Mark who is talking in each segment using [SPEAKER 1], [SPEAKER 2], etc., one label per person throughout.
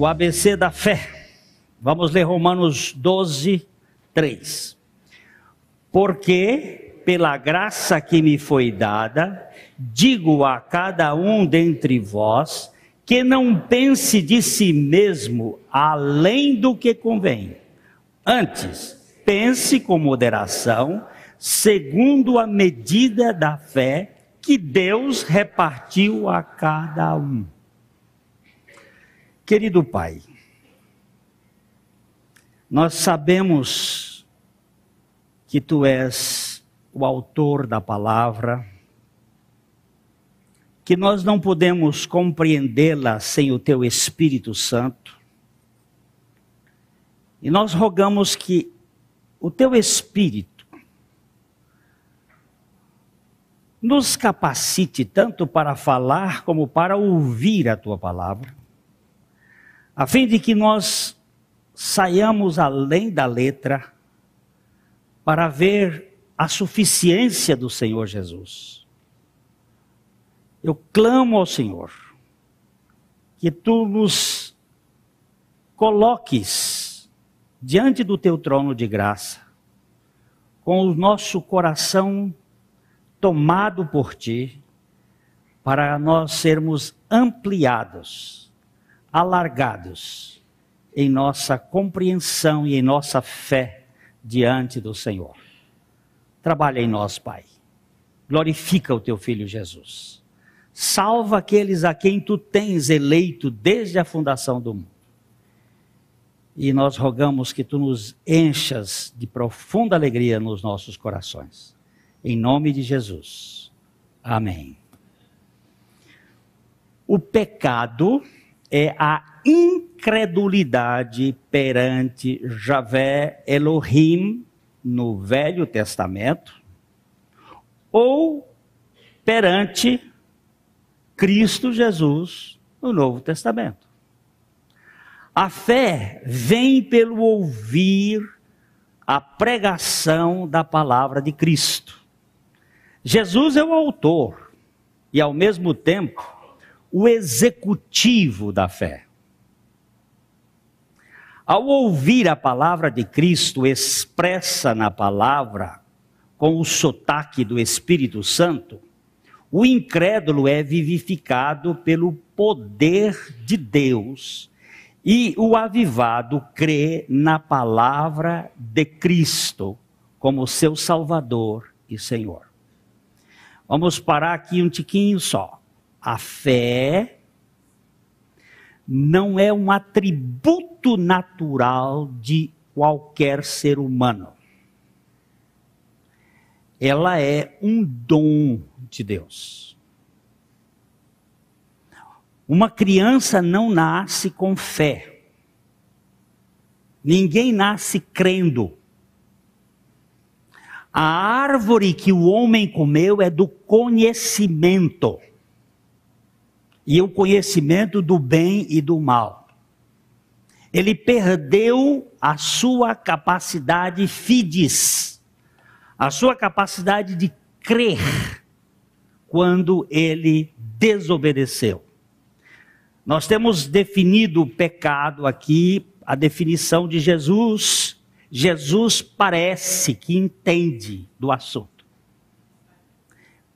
[SPEAKER 1] o ABC da fé. Vamos ler Romanos 12, 3. Porque, pela graça que me foi dada, digo a cada um dentre vós, que não pense de si mesmo além do que convém. Antes, pense com moderação, segundo a medida da fé que Deus repartiu a cada um. Querido Pai, nós sabemos que Tu és o autor da palavra, que nós não podemos compreendê-la sem o Teu Espírito Santo. E nós rogamos que o Teu Espírito nos capacite tanto para falar como para ouvir a Tua palavra, a fim de que nós saiamos além da letra para ver a suficiência do Senhor Jesus. Eu clamo ao Senhor que Tu nos coloques diante do Teu trono de graça, com o nosso coração tomado por Ti, para nós sermos ampliados, alargados em nossa compreensão e em nossa fé diante do Senhor. Trabalha em nós, Pai. Glorifica o Teu Filho Jesus. Salva aqueles a quem Tu tens eleito desde a fundação do mundo. E nós rogamos que Tu nos enchas de profunda alegria nos nossos corações. Em nome de Jesus. Amém. O pecado é a incredulidade perante Javé Elohim no Velho Testamento ou perante Cristo Jesus no Novo Testamento. A fé vem pelo ouvir a pregação da palavra de Cristo. Jesus é o autor e, ao mesmo tempo, o executivo da fé. Ao ouvir a palavra de Cristo expressa na palavra, com o sotaque do Espírito Santo, o incrédulo é vivificado pelo poder de Deus e o avivado crê na palavra de Cristo como seu Salvador e Senhor. Vamos parar aqui um tiquinho só. A fé não é um atributo natural de qualquer ser humano. Ela é um dom de Deus. Uma criança não nasce com fé. Ninguém nasce crendo. A árvore que o homem comeu é do conhecimento. E o conhecimento do bem e do mal. Ele perdeu a sua capacidade fides, a sua capacidade de crer, quando ele desobedeceu. Nós temos definido o pecado aqui, a definição de Jesus. Jesus parece que entende do assunto.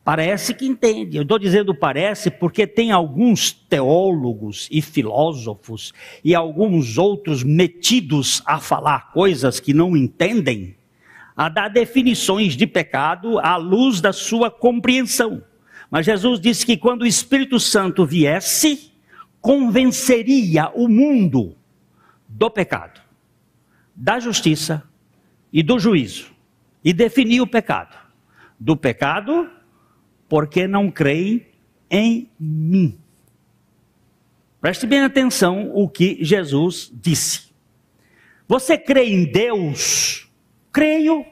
[SPEAKER 1] Parece que entende. Eu estou dizendo parece porque tem alguns teólogos e filósofos e alguns outros metidos a falar coisas que não entendem, a dar definições de pecado à luz da sua compreensão. Mas Jesus disse que quando o Espírito Santo viesse, convenceria o mundo do pecado, da justiça e do juízo. E definia o pecado. Do pecado, porque não creem em mim. Preste bem atenção o que Jesus disse. Você crê em Deus? Creio.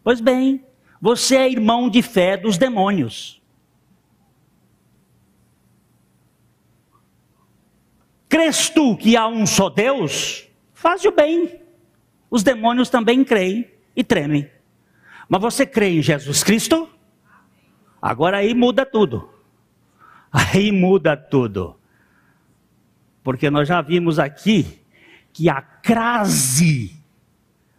[SPEAKER 1] Pois bem, você é irmão de fé dos demônios. Crês tu que há um só Deus? Faz o bem. Os demônios também creem e tremem. Mas você crê em Jesus Cristo? Agora aí muda tudo. Aí muda tudo. Porque nós já vimos aqui que a crase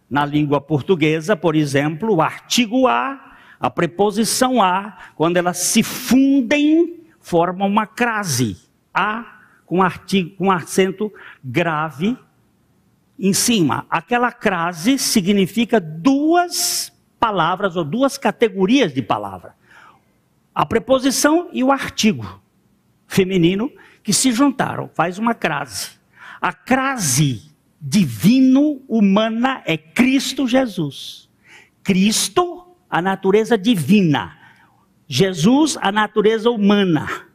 [SPEAKER 1] na língua portuguesa, por exemplo, o artigo a preposição a, quando elas se fundem, formam uma crase. A com artigo, com acento grave em cima. Aquela crase significa duas palavras ou duas categorias de palavra. A preposição e o artigo feminino que se juntaram, faz uma crase. A crase divino-humana é Cristo Jesus. Cristo, a natureza divina. Jesus, a natureza humana.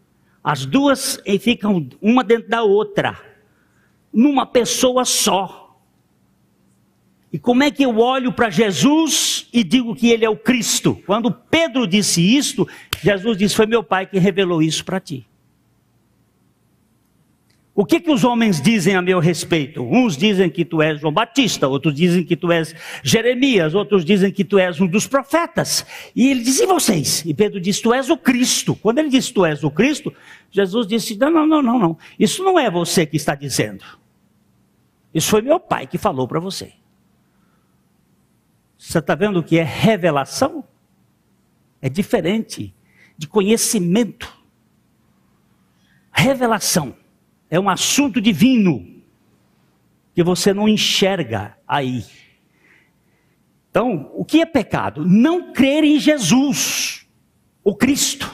[SPEAKER 1] As duas ficam uma dentro da outra, numa pessoa só. E como é que eu olho para Jesus e digo que ele é o Cristo? Quando Pedro disse isto, Jesus disse, foi meu Pai que revelou isso para ti. O que os homens dizem a meu respeito? Uns dizem que tu és João Batista, outros dizem que tu és Jeremias, outros dizem que tu és um dos profetas. E ele diz, e vocês? E Pedro disse, tu és o Cristo. Quando ele disse, tu és o Cristo, Jesus disse, não. Isso não é você que está dizendo. Isso foi meu Pai que falou para você. Você está vendo o que é revelação? É diferente de conhecimento. Revelação. É um assunto divino que você não enxerga aí. Então, o que é pecado? Não crer em Jesus, o Cristo.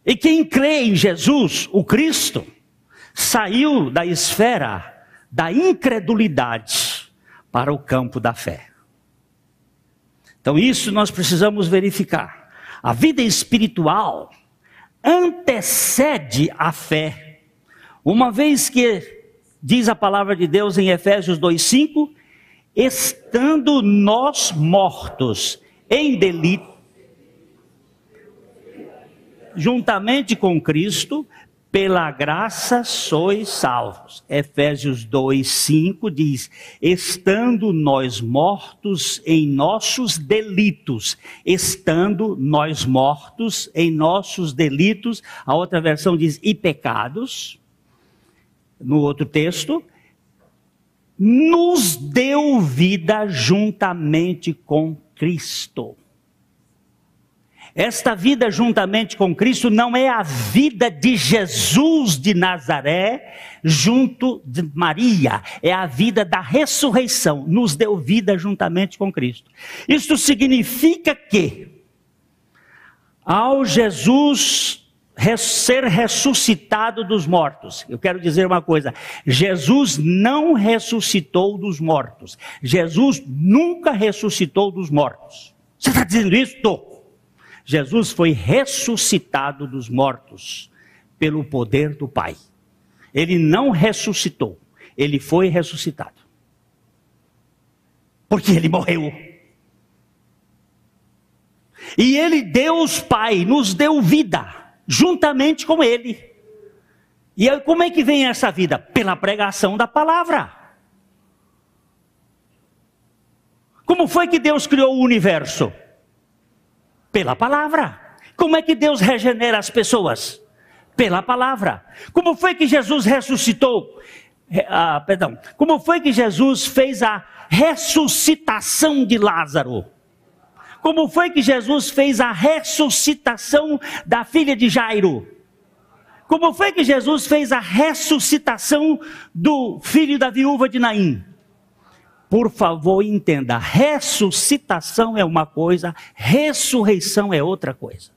[SPEAKER 1] E quem crê em Jesus, o Cristo, saiu da esfera da incredulidade para o campo da fé. Então, isso nós precisamos verificar. A vida espiritual antecede a fé. Uma vez que, diz a palavra de Deus em Efésios 2:5, estando nós mortos em delito, juntamente com Cristo, pela graça sois salvos. Efésios 2:5 diz, estando nós mortos em nossos delitos. Estando nós mortos em nossos delitos. A outra versão diz, e pecados. No outro texto, nos deu vida juntamente com Cristo. Esta vida juntamente com Cristo não é a vida de Jesus de Nazaré junto de Maria. É a vida da ressurreição. Nos deu vida juntamente com Cristo. Isto significa que, ao Jesus ser ressuscitado dos mortos, eu quero dizer uma coisa, Jesus não ressuscitou dos mortos. Jesus nunca ressuscitou dos mortos. Você está dizendo isso? Estou. Jesus foi ressuscitado dos mortos pelo poder do Pai. Ele não ressuscitou, ele foi ressuscitado. Porque ele morreu. E ele, Deus Pai, nos deu vida, juntamente com ele. E aí, como é que vem essa vida? Pela pregação da palavra. Como foi que Deus criou o universo? Pela palavra. Como é que Deus regenera as pessoas? Pela palavra. Como foi que Jesus ressuscitou? Como foi que Jesus fez a ressuscitação de Lázaro? Como foi que Jesus fez a ressuscitação da filha de Jairo? Como foi que Jesus fez a ressuscitação do filho da viúva de Naim? Por favor, entenda, ressuscitação é uma coisa, ressurreição é outra coisa.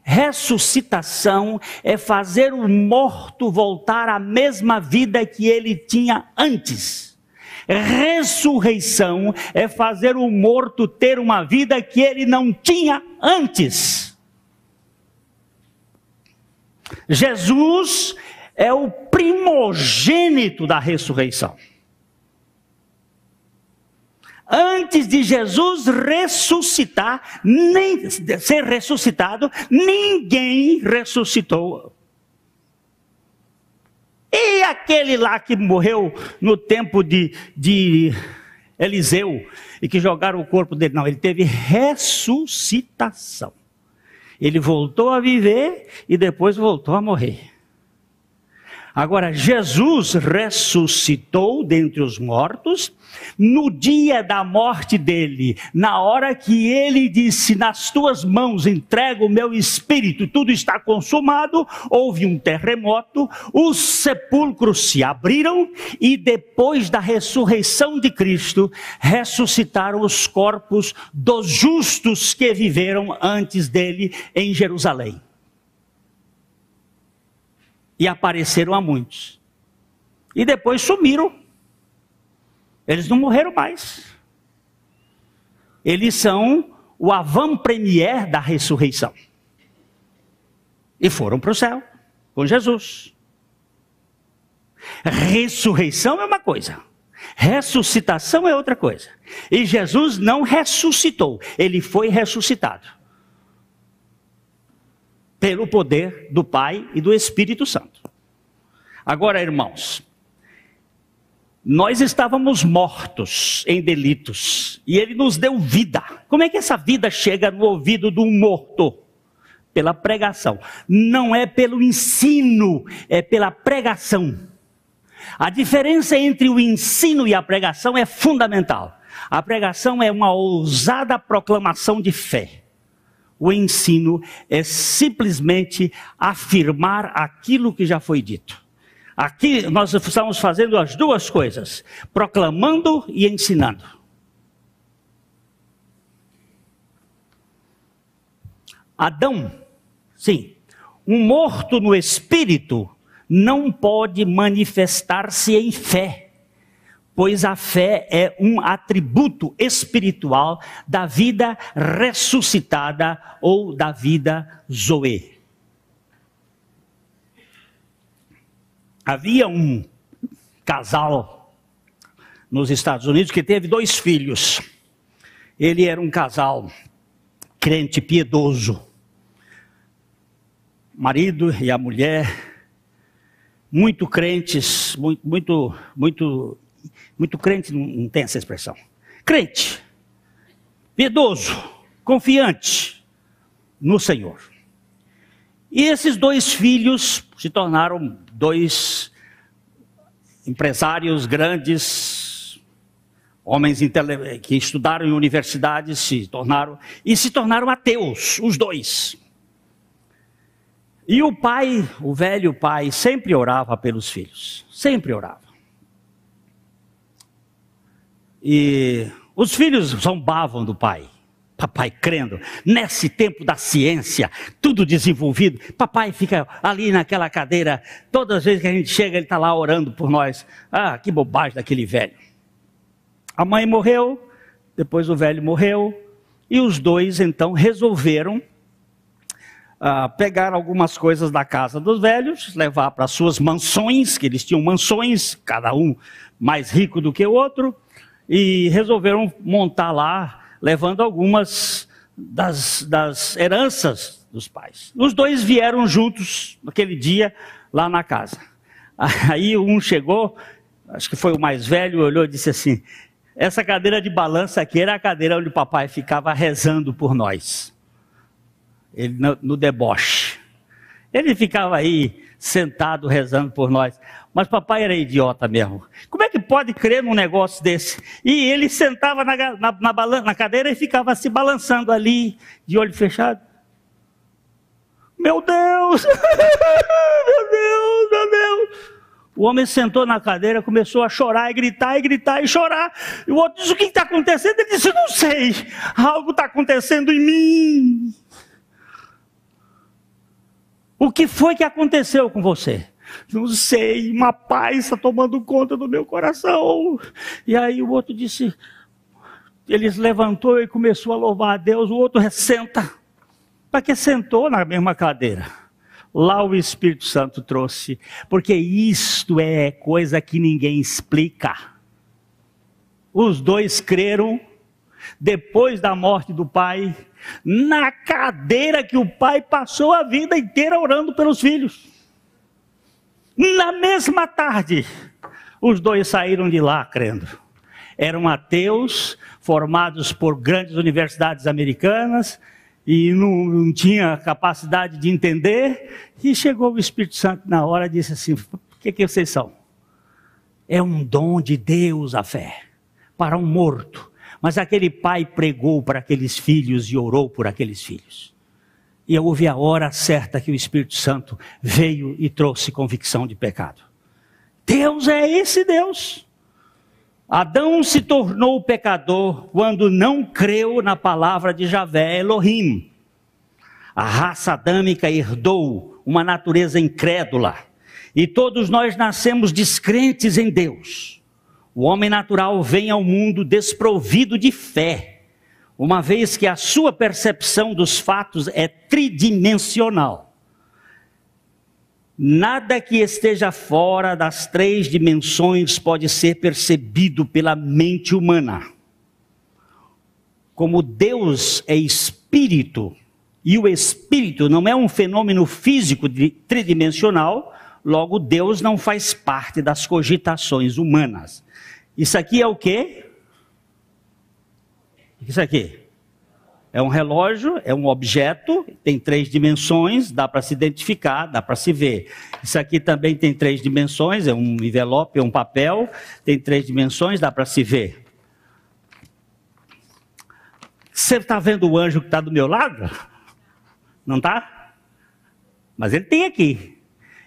[SPEAKER 1] Ressuscitação é fazer o morto voltar à mesma vida que ele tinha antes. Ressurreição é fazer o morto ter uma vida que ele não tinha antes. Jesus é o primogênito da ressurreição. Antes de Jesus ressuscitar, nem ser ressuscitado, ninguém ressuscitou. E aquele lá que morreu no tempo de Eliseu, e que jogaram o corpo dele, não, ele teve ressuscitação. Ele voltou a viver e depois voltou a morrer. Agora, Jesus ressuscitou dentre os mortos, no dia da morte dele, na hora que ele disse, nas tuas mãos entrego o meu espírito, tudo está consumado, houve um terremoto, os sepulcros se abriram e depois da ressurreição de Cristo, ressuscitaram os corpos dos justos que viveram antes dele em Jerusalém. E apareceram a muitos. E depois sumiram. Eles não morreram mais. Eles são o avant-première da ressurreição. E foram para o céu com Jesus. Ressurreição é uma coisa. Ressuscitação é outra coisa. E Jesus não ressuscitou. Ele foi ressuscitado. Pelo poder do Pai e do Espírito Santo. Agora, irmãos, nós estávamos mortos em delitos, e Ele nos deu vida. Como é que essa vida chega no ouvido de um morto? Pela pregação. Não é pelo ensino, é pela pregação. A diferença entre o ensino e a pregação é fundamental. A pregação é uma ousada proclamação de fé. O ensino é simplesmente afirmar aquilo que já foi dito. Aqui nós estamos fazendo as duas coisas, proclamando e ensinando. Adão, sim, um morto no espírito não pode manifestar-se em fé. Pois a fé é um atributo espiritual da vida ressuscitada ou da vida Zoe. Havia um casal nos Estados Unidos que teve 2 filhos. Ele era um casal crente piedoso. O marido e a mulher, muito crentes, muito crente, não tem essa expressão. Crente, piedoso, confiante no Senhor. E esses 2 filhos se tornaram 2 empresários grandes, homens que estudaram em universidades, se tornaram ateus, os 2. E o pai, o velho pai, sempre orava pelos filhos, sempre orava. E os filhos zombavam do pai. Papai crendo, nesse tempo da ciência, tudo desenvolvido, papai fica ali naquela cadeira, todas as vezes que a gente chega, ele está lá orando por nós. Ah, que bobagem daquele velho. A mãe morreu, depois o velho morreu, e os 2 então resolveram pegar algumas coisas da casa dos velhos, levar para suas mansões, que eles tinham mansões, cada um mais rico do que o outro, e resolveram montar lá, levando algumas das heranças dos pais. Os 2 vieram juntos naquele dia lá na casa. Aí um chegou, acho que foi o mais velho, olhou e disse assim: essa cadeira de balança aqui era a cadeira onde o papai ficava rezando por nós. Ele no deboche. Ele ficava aí sentado rezando por nós. Mas papai era idiota mesmo. Como é que pode crer num negócio desse? E ele sentava na cadeira e ficava se balançando ali, de olho fechado. Meu Deus! Meu Deus, meu Deus! O homem sentou na cadeira, começou a chorar, e gritar e chorar. E o outro disse: o que está acontecendo? Ele disse: não sei, algo está acontecendo em mim. O que foi que aconteceu com você? Não sei, uma paz está tomando conta do meu coração. E aí o outro disse, ele levantou e começou a louvar a Deus. O outro senta. Para que sentou na mesma cadeira? Lá o Espírito Santo trouxe. Porque isto é coisa que ninguém explica. Os 2 creram, depois da morte do pai, na cadeira que o pai passou a vida inteira orando pelos filhos. Na mesma tarde, os 2 saíram de lá crendo. Eram ateus, formados por grandes universidades americanas, e não tinha capacidade de entender, e chegou o Espírito Santo na hora e disse assim: o que vocês são? É um dom de Deus a fé, para um morto. Mas aquele pai pregou para aqueles filhos e orou por aqueles filhos. E houve a hora certa que o Espírito Santo veio e trouxe convicção de pecado. Deus é esse Deus. Adão se tornou pecador quando não creu na palavra de Javé Elohim. A raça adâmica herdou uma natureza incrédula. E todos nós nascemos descrentes em Deus. O homem natural vem ao mundo desprovido de fé, uma vez que a sua percepção dos fatos é tridimensional. Nada que esteja fora das 3 dimensões pode ser percebido pela mente humana. Como Deus é espírito, e o espírito não é um fenômeno físico tridimensional, logo Deus não faz parte das cogitações humanas. Isso aqui é o quê? Isso aqui é um relógio, é um objeto, tem 3 dimensões, dá para se identificar, dá para se ver. Isso aqui também tem 3 dimensões, é um envelope, é um papel, tem 3 dimensões, dá para se ver. Você está vendo o anjo que está do meu lado? Não está? Mas ele tem aqui.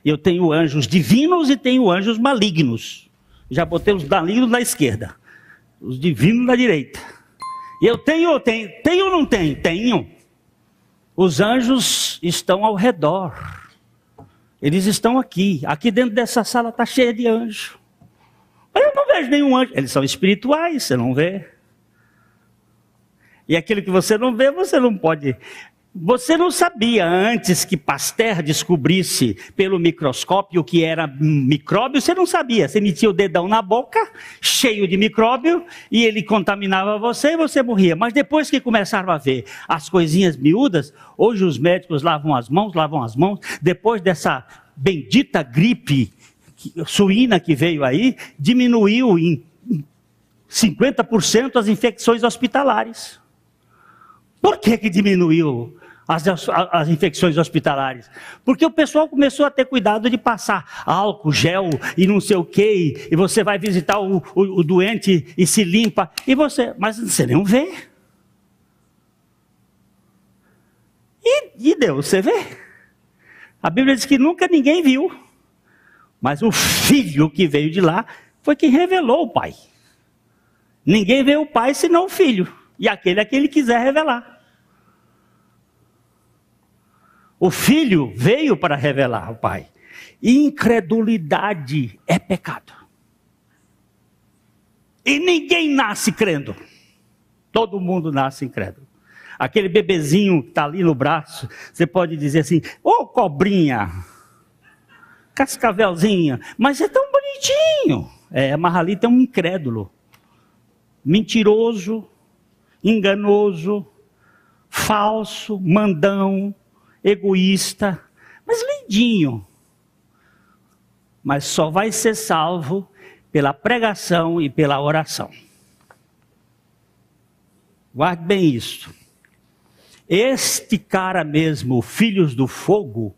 [SPEAKER 1] Eu tenho anjos divinos e tenho anjos malignos. Já botei os malignos na esquerda, os divinos na direita. Eu tenho ou não tenho? Tenho. Os anjos estão ao redor. Eles estão aqui. Aqui dentro dessa sala está cheia de anjos. Mas eu não vejo nenhum anjo. Eles são espirituais, você não vê. E aquilo que você não vê, você não pode... Você não sabia antes que Pasteur descobrisse pelo microscópio o que era micróbio? Você não sabia. Você metia o dedão na boca, cheio de micróbio, e ele contaminava você e você morria. Mas depois que começaram a ver as coisinhas miúdas, hoje os médicos lavam as mãos, depois dessa bendita gripe suína que veio aí, diminuiu em 50% as infecções hospitalares. Por que diminuiu as infecções hospitalares? Porque o pessoal começou a ter cuidado de passar álcool, gel e não sei o que, e você vai visitar o doente e se limpa, mas você não vê. E Deus, você vê? A Bíblia diz que nunca ninguém viu, mas o filho que veio de lá foi quem revelou o Pai. Ninguém vê o Pai senão o filho, e aquele a quem ele quiser revelar. O Filho veio para revelar o Pai. Incredulidade é pecado. E ninguém nasce crendo. Todo mundo nasce incrédulo. Aquele bebezinho que está ali no braço, você pode dizer assim: ô cobrinha, cascavelzinha, mas é tão bonitinho. Mas ali tem um incrédulo, mentiroso, enganoso, falso, mandão, egoísta, mas lindinho. Mas só vai ser salvo pela pregação e pela oração. Guarde bem isso. Este cara mesmo, Filhos do Fogo,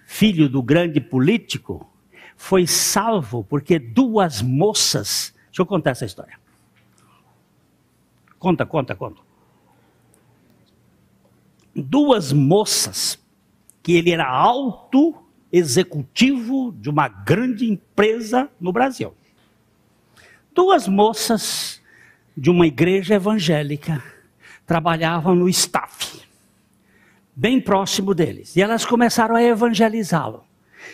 [SPEAKER 1] filho do grande político, foi salvo porque 2 moças... Deixa eu contar essa história. Conta. 2 moças, que ele era alto executivo de uma grande empresa no Brasil. 2 moças de uma igreja evangélica trabalhavam no staff, bem próximo deles. E elas começaram a evangelizá-lo.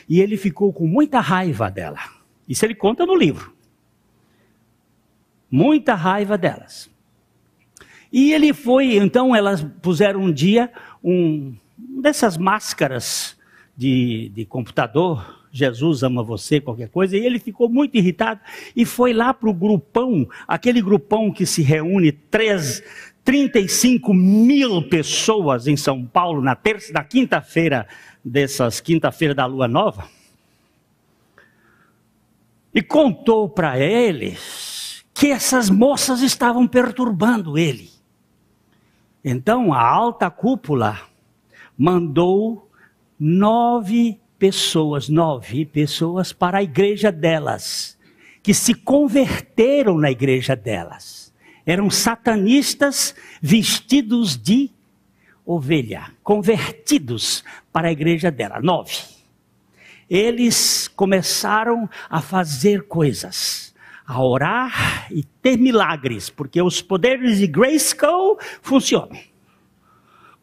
[SPEAKER 1] E ele ficou com muita raiva dela. Isso ele conta no livro. Muita raiva delas. E ele foi, então elas puseram um dia dessas máscaras de computador, Jesus ama você, qualquer coisa, e ele ficou muito irritado e foi lá para o grupão, aquele grupão que se reúne 35 mil pessoas em São Paulo na quinta-feira, quinta-feira da Lua Nova, e contou para eles que essas moças estavam perturbando ele. Então a alta cúpula mandou 9 pessoas para a igreja delas, que se converteram na igreja delas. Eram satanistas vestidos de ovelha, convertidos para a igreja dela, 9. Eles começaram a fazer coisas, a orar e ter milagres, porque os poderes de Grayskull funcionam.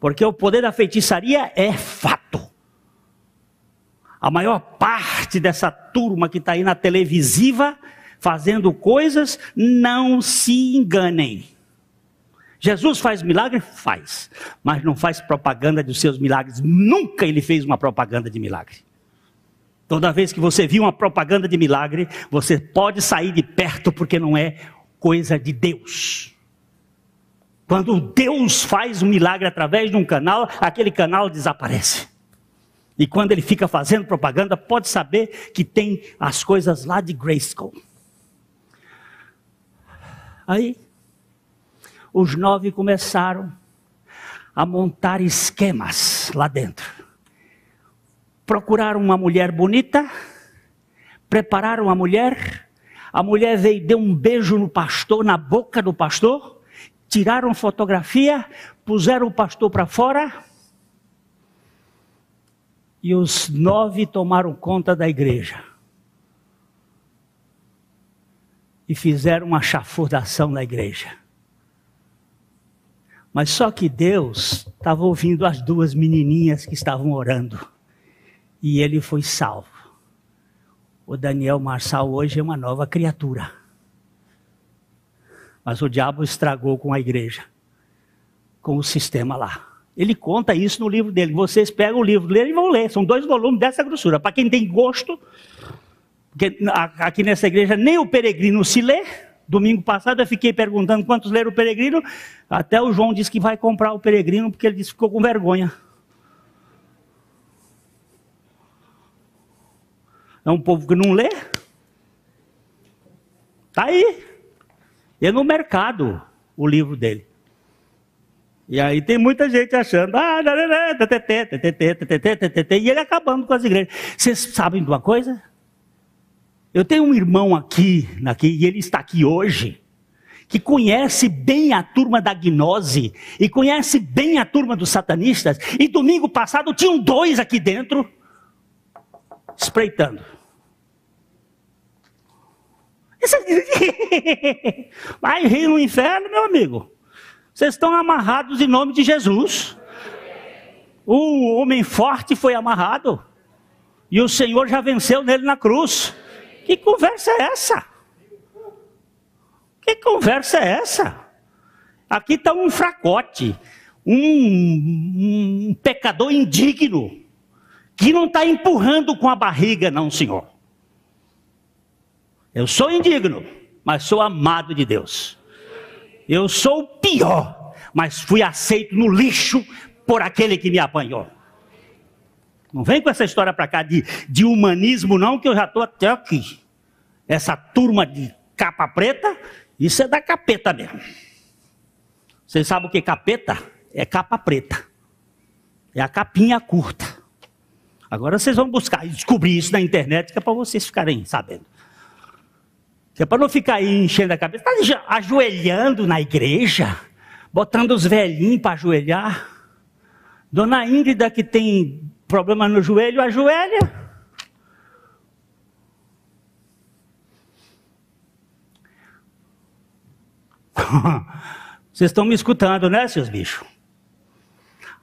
[SPEAKER 1] Porque o poder da feitiçaria é fato. A maior parte dessa turma que está aí na televisiva, fazendo coisas, não se enganem. Jesus faz milagre? Faz. Mas não faz propaganda dos seus milagres. Nunca ele fez uma propaganda de milagre. Toda vez que você viu uma propaganda de milagre, você pode sair de perto porque não é coisa de Deus. Quando Deus faz um milagre através de um canal, aquele canal desaparece. E quando ele fica fazendo propaganda, pode saber que tem as coisas lá de Grayskull. Aí, os 9 começaram a montar esquemas lá dentro. Procuraram uma mulher bonita, prepararam a mulher veio, deu um beijo no pastor, na boca do pastor, tiraram fotografia, puseram o pastor para fora, e os 9 tomaram conta da igreja. E fizeram uma chafurdação na igreja. Mas só que Deus estava ouvindo as 2 menininhas que estavam orando. E ele foi salvo. O Daniel Marçal hoje é uma nova criatura. Mas o diabo estragou com a igreja. Com o sistema lá. Ele conta isso no livro dele. Vocês pegam o livro dele e vão ler. São 2 volumes dessa grossura. Para quem tem gosto, porque aqui nessa igreja nem o Peregrino se lê. Domingo passado eu fiquei perguntando quantos leram o Peregrino. Até o João disse que vai comprar o Peregrino porque ele disse que ficou com vergonha. É um povo que não lê. Está aí. É no mercado o livro dele. E aí tem muita gente achando, e ele acabando com as igrejas. Vocês sabem de uma coisa? Eu tenho um irmão aqui, e ele está aqui hoje, que conhece bem a turma da gnose, e conhece bem a turma dos satanistas, e domingo passado tinham 2 aqui dentro, espreitando. Vai rir no inferno, meu amigo. Vocês estão amarrados em nome de Jesus. O homem forte foi amarrado. E o Senhor já venceu nele na cruz. Que conversa é essa? Que conversa é essa? Aqui está um fracote. Um pecador indigno. Que não está empurrando com a barriga, não, Senhor. Eu sou indigno, mas sou amado de Deus. Eu sou o pior, mas fui aceito no lixo por aquele que me apanhou. Não vem com essa história para cá de humanismo não, que eu já estou até aqui. Essa turma de capa preta, isso é da capeta mesmo. Vocês sabem o que é capeta? É capa preta. É a capinha curta. Agora vocês vão buscar e descobrir isso na internet, que é para vocês ficarem sabendo. Que é para não ficar aí enchendo a cabeça, está ajoelhando na igreja, botando os velhinhos para ajoelhar. Dona Íngrida, que tem problema no joelho, ajoelha. Vocês estão me escutando, né, seus bichos?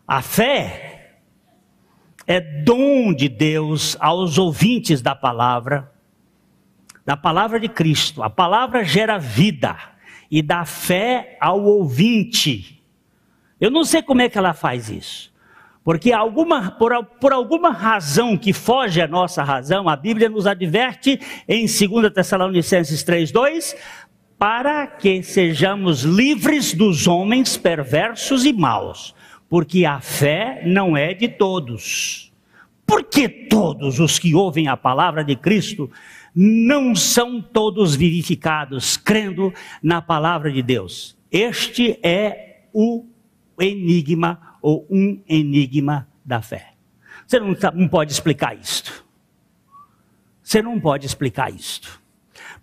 [SPEAKER 1] A fé é dom de Deus aos ouvintes da palavra de Cristo. A palavra gera vida e dá fé ao ouvinte. Eu não sei como é que ela faz isso, porque por alguma razão que foge à nossa razão, a Bíblia nos adverte em 2 Tessalonicenses 3:2, para que sejamos livres dos homens perversos e maus, porque a fé não é de todos. Porque todos os que ouvem a palavra de Cristo não são todos vivificados, crendo na palavra de Deus. Este é o enigma ou um enigma da fé. Você não pode explicar isto. Você não pode explicar isto.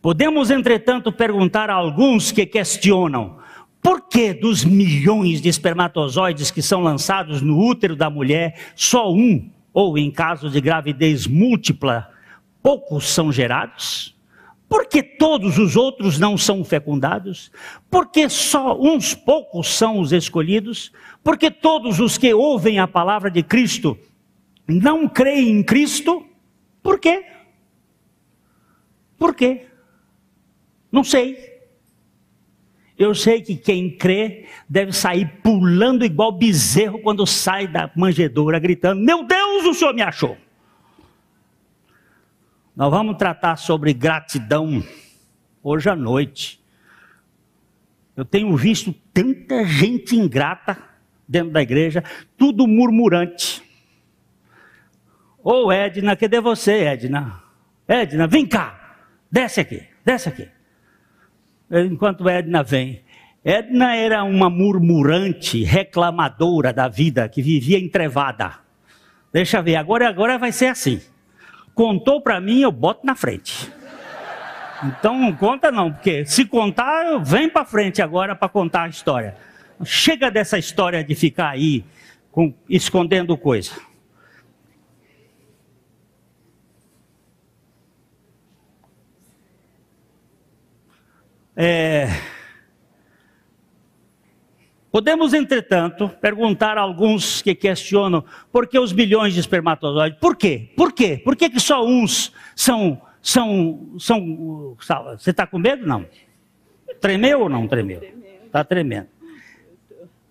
[SPEAKER 1] Podemos, entretanto, perguntar a alguns que questionam: por que dos milhões de espermatozoides que são lançados no útero da mulher, só um, ou em caso de gravidez múltipla, poucos são gerados? Por que todos os outros não são fecundados? Por que só uns poucos são os escolhidos? Por que todos os que ouvem a palavra de Cristo não creem em Cristo? Por quê? Por quê? Não sei. Eu sei que quem crê deve sair pulando igual bezerro quando sai da manjedoura, gritando: meu Deus, o Senhor me achou. Nós vamos tratar sobre gratidão hoje à noite. Eu tenho visto tanta gente ingrata dentro da igreja, tudo murmurante. Ô Edna, cadê você, Edna? Edna, vem cá, desce aqui, desce aqui. Enquanto Edna vem. Edna era uma murmurante, reclamadora da vida, que vivia entrevada. Deixa eu ver, agora vai ser assim. Contou para mim, eu boto na frente. Então não conta não, porque se contar, vem para frente agora para contar a história. Chega dessa história de ficar aí escondendo coisa. Podemos, entretanto, perguntar a alguns que questionam por que os bilhões de espermatozoides. Por quê? Por quê? Por que só uns são... Você está com medo? Não. Tremeu ou não tremeu? Está tremendo.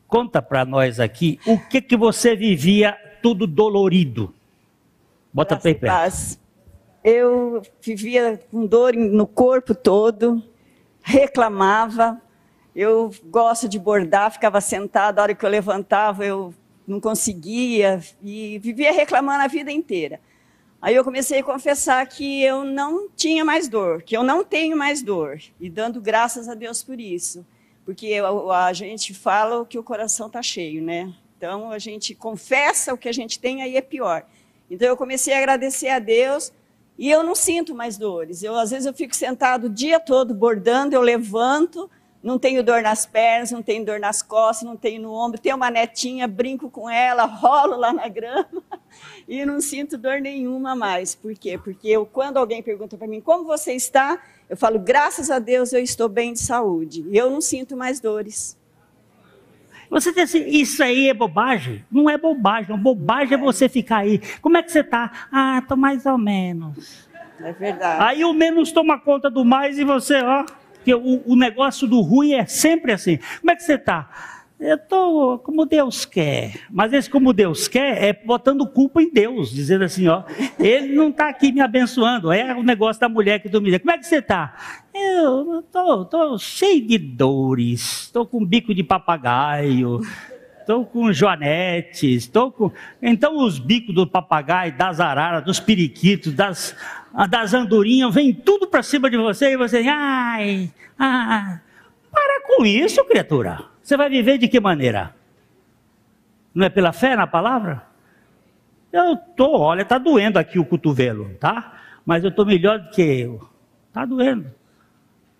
[SPEAKER 1] Conta para nós aqui o que você vivia tudo dolorido. Bota para aí.
[SPEAKER 2] Eu vivia com dor no corpo todo, reclamava. Eu gosto de bordar, ficava sentada, a hora que eu levantava eu não conseguia e vivia reclamando a vida inteira. Aí eu comecei a confessar que eu não tinha mais dor, que eu não tenho mais dor, e dando graças a Deus por isso, porque a gente fala que o coração está cheio, né? Então a gente confessa o que a gente tem, aí é pior. Então eu comecei a agradecer a Deus e eu não sinto mais dores. Às vezes eu fico sentado o dia todo bordando, eu levanto, não tenho dor nas pernas, não tenho dor nas costas, não tenho no ombro. Tenho uma netinha, brinco com ela, rolo lá na grama e não sinto dor nenhuma mais. Por quê? Porque quando alguém pergunta para mim, como você está? Eu falo, graças a Deus eu estou bem de saúde. E eu não sinto mais dores.
[SPEAKER 1] Você diz assim, isso aí é bobagem? Não é bobagem. Bobagem é você ficar aí. Como é que você está? Ah, estou mais ou menos.
[SPEAKER 2] É verdade.
[SPEAKER 1] Aí o menos toma conta do mais e você, ó... Porque o negócio do ruim é sempre assim. Como é que você está? Eu estou como Deus quer. Mas esse como Deus quer é botando culpa em Deus. Dizendo assim, ó, ele não está aqui me abençoando. É o negócio da mulher que dormia. Como é que você está? Eu estou cheio de dores. Estou com bico de papagaio. Estou com joanetes. Então os bicos do papagaio, das araras, dos periquitos, das andorinhas, vem tudo para cima de você e você, para com isso, criatura. Você vai viver de que maneira? Não é pela fé na palavra? Olha, está doendo aqui o cotovelo, tá? Mas eu estou melhor do que eu. Está doendo,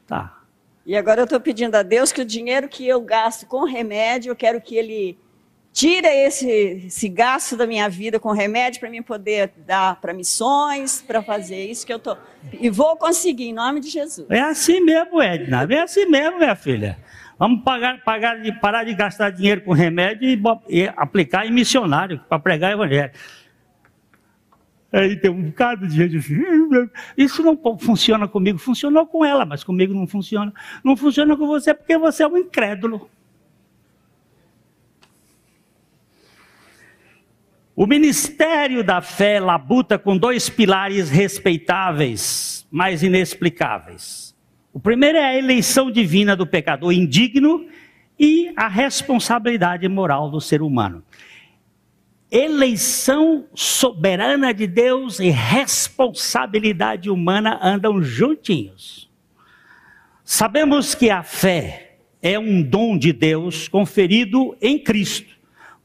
[SPEAKER 1] tá.
[SPEAKER 2] E agora eu estou pedindo a Deus que o dinheiro que eu gasto com remédio, eu quero que Ele tire esse gasto da minha vida com remédio para mim poder dar para missões, para fazer isso que eu estou. E vou conseguir, em nome de Jesus.
[SPEAKER 1] É assim mesmo, Edna. É assim mesmo, minha filha. Vamos parar de gastar dinheiro com remédio e aplicar em missionário para pregar o evangelho. Aí tem um bocado de gente assim, isso não funciona comigo, funcionou com ela, mas comigo não funciona. Não funciona com você porque você é um incrédulo. O ministério da fé labuta com dois pilares respeitáveis, mas inexplicáveis. O primeiro é a eleição divina do pecador indigno e a responsabilidade moral do ser humano. Eleição soberana de Deus e responsabilidade humana andam juntinhos. Sabemos que a fé é um dom de Deus conferido em Cristo.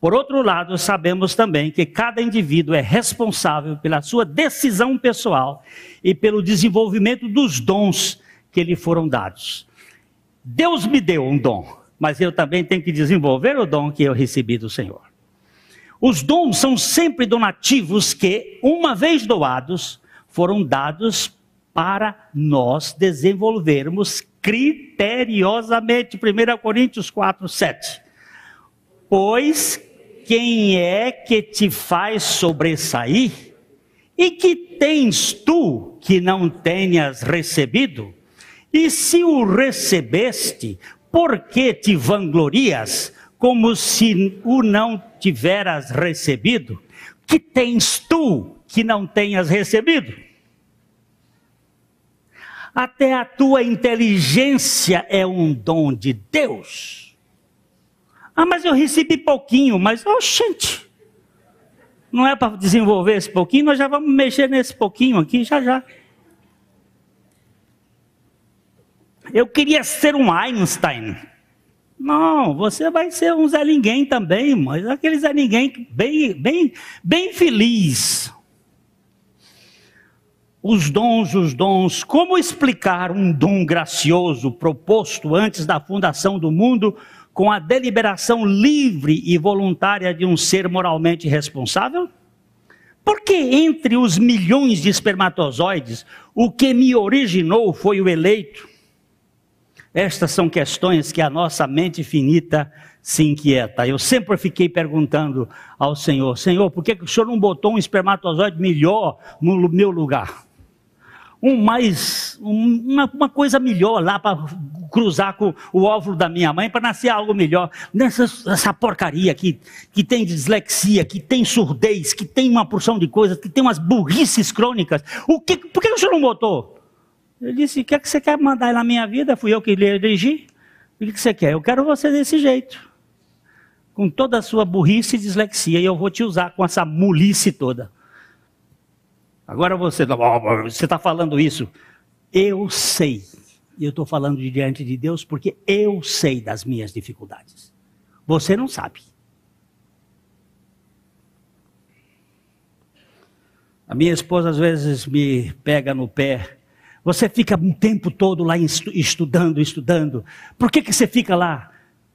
[SPEAKER 1] Por outro lado, sabemos também que cada indivíduo é responsável pela sua decisão pessoal e pelo desenvolvimento dos dons que lhe foram dados. Deus me deu um dom, mas eu também tenho que desenvolver o dom que eu recebi do Senhor. Os dons são sempre donativos que, uma vez doados, foram dados para nós desenvolvermos criteriosamente. 1 Coríntios 4, 7. Pois quem é que te faz sobressair? E que tens tu que não tenhas recebido? E se o recebeste, por que te vanglorias, como se o não tiveras recebido? Que tens tu que não tenhas recebido? Até a tua inteligência é um dom de Deus. Ah, mas eu recebi pouquinho, mas, gente, não é para desenvolver esse pouquinho, nós já vamos mexer nesse pouquinho aqui, já. Eu queria ser um Einstein. Não, você vai ser um Zé Ninguém também, mas aquele Zé Ninguém bem feliz. Os dons, como explicar um dom gracioso proposto antes da fundação do mundo com a deliberação livre e voluntária de um ser moralmente responsável? Porque entre os milhões de espermatozoides, o que me originou foi o eleito? Estas são questões que a nossa mente finita se inquieta. Eu sempre fiquei perguntando ao Senhor, Senhor, por que o Senhor não botou um espermatozoide melhor no meu lugar? Uma coisa melhor lá para cruzar com o óvulo da minha mãe, para nascer algo melhor. Essa porcaria que tem dislexia, que tem surdez, que tem uma porção de coisas, que tem umas burrices crônicas. Por que o senhor não botou? Ele disse, o que é que você quer mandar na minha vida? Fui eu que lhe elegi. O que você quer? Eu quero você desse jeito. Com toda a sua burrice e dislexia, e eu vou te usar com essa mulice toda. Agora você está falando isso. Eu sei. E eu estou falando diante de Deus porque eu sei das minhas dificuldades. Você não sabe. A minha esposa às vezes me pega no pé. Você fica um tempo todo lá estudando. Por que você fica lá?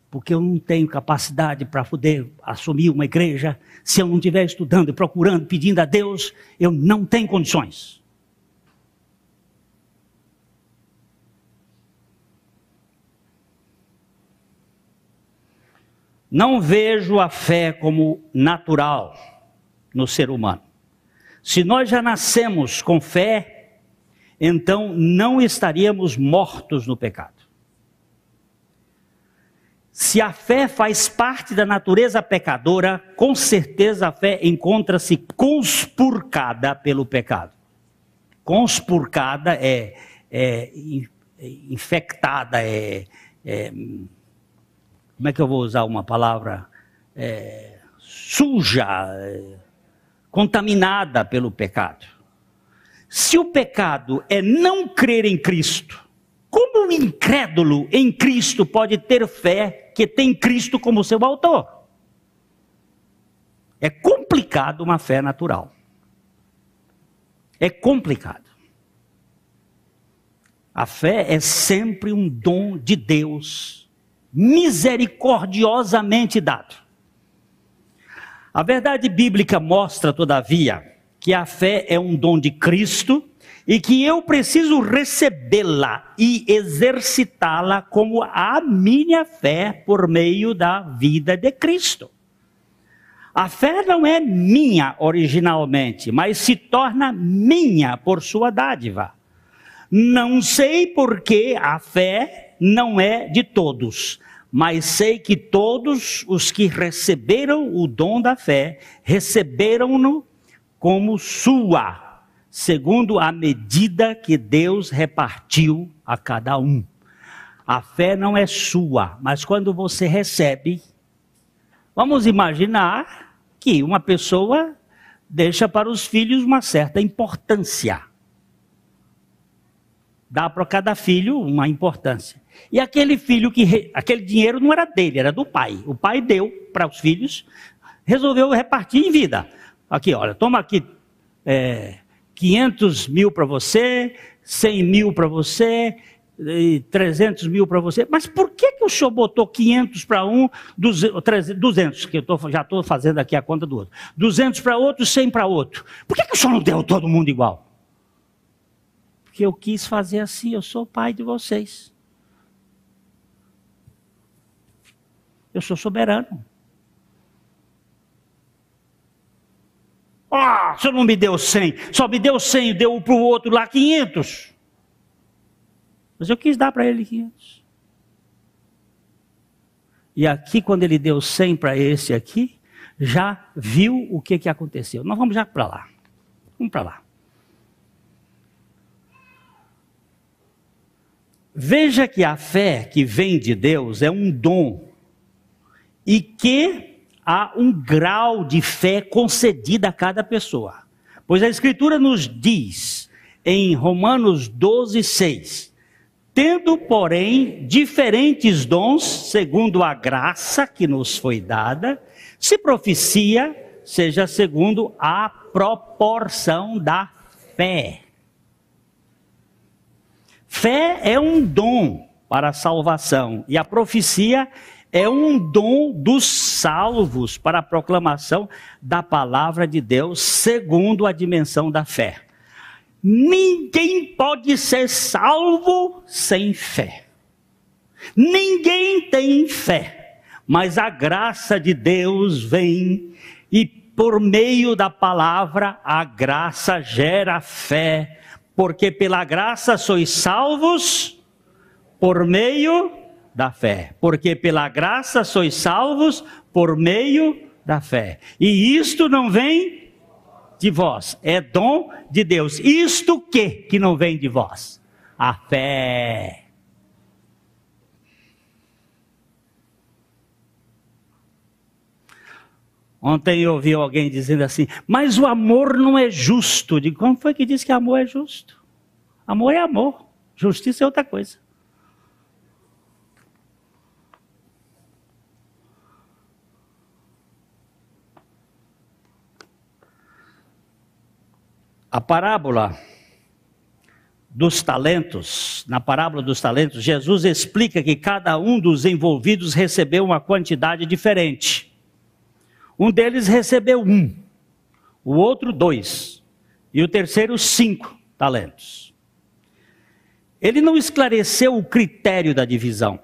[SPEAKER 1] Porque eu não tenho capacidade para poder assumir uma igreja. Se eu não estiver estudando, procurando, pedindo a Deus, eu não tenho condições. Não vejo a fé como natural no ser humano. Se nós já nascemos com fé, então não estaríamos mortos no pecado. Se a fé faz parte da natureza pecadora, com certeza a fé encontra-se conspurcada pelo pecado. Conspurcada é infectada, como é que eu vou usar uma palavra? Suja, contaminada pelo pecado. Se o pecado é não crer em Cristo, como um incrédulo em Cristo pode ter fé que tem Cristo como seu autor? É complicado uma fé natural. É complicado. A fé é sempre um dom de Deus, misericordiosamente dado. A verdade bíblica mostra, todavia, que a fé é um dom de Cristo e que eu preciso recebê-la e exercitá-la como a minha fé por meio da vida de Cristo. A fé não é minha originalmente, mas se torna minha por sua dádiva. Não sei porque a fé não é de todos, mas sei que todos os que receberam o dom da fé, receberam-no como sua, segundo a medida que Deus repartiu a cada um. A fé não é sua, mas quando você recebe, vamos imaginar que uma pessoa deixa para os filhos uma certa importância. dá para cada filho uma importância. E aquele filho, aquele dinheiro não era dele, era do pai. O pai deu para os filhos, resolveu repartir em vida. Aqui, olha, toma aqui 500 mil para você, 100 mil para você, 300 mil para você. Mas por que o senhor botou 500 para um, 200, que já estou fazendo aqui a conta do outro. 200 para outro, 100 para outro. Por que o senhor não deu todo mundo igual? Porque eu quis fazer assim, eu sou o pai de vocês. Eu sou soberano. Ah, o senhor não me deu 100, só me deu 100, deu para o outro lá 500. Mas eu quis dar para ele 500. E aqui, quando ele deu 100 para esse aqui, já viu o que aconteceu. Nós vamos já para lá. Vamos para lá. Veja que a fé que vem de Deus é um dom. E que há um grau de fé concedida a cada pessoa. Pois a Escritura nos diz, em Romanos 12, 6... Tendo, porém, diferentes dons, segundo a graça que nos foi dada, se profecia, seja segundo a proporção da fé. Fé é um dom para a salvação, e a profecia é um dom dos salvos para a proclamação da palavra de Deus, segundo a dimensão da fé. Ninguém pode ser salvo sem fé. Ninguém tem fé, mas a graça de Deus vem e por meio da palavra a graça gera fé, porque pela graça sois salvos por meio da fé. Porque pela graça sois salvos por meio da fé. E isto não vem de vós, é dom de Deus. Isto que não vem de vós? A fé. Ontem eu ouvi alguém dizendo assim, mas o amor não é justo. Digo, como foi que disse que amor é justo? Amor é amor, justiça é outra coisa. A parábola dos talentos, na parábola dos talentos, Jesus explica que cada um dos envolvidos recebeu uma quantidade diferente. Um deles recebeu 1, o outro 2, e o terceiro 5 talentos. Ele não esclareceu o critério da divisão,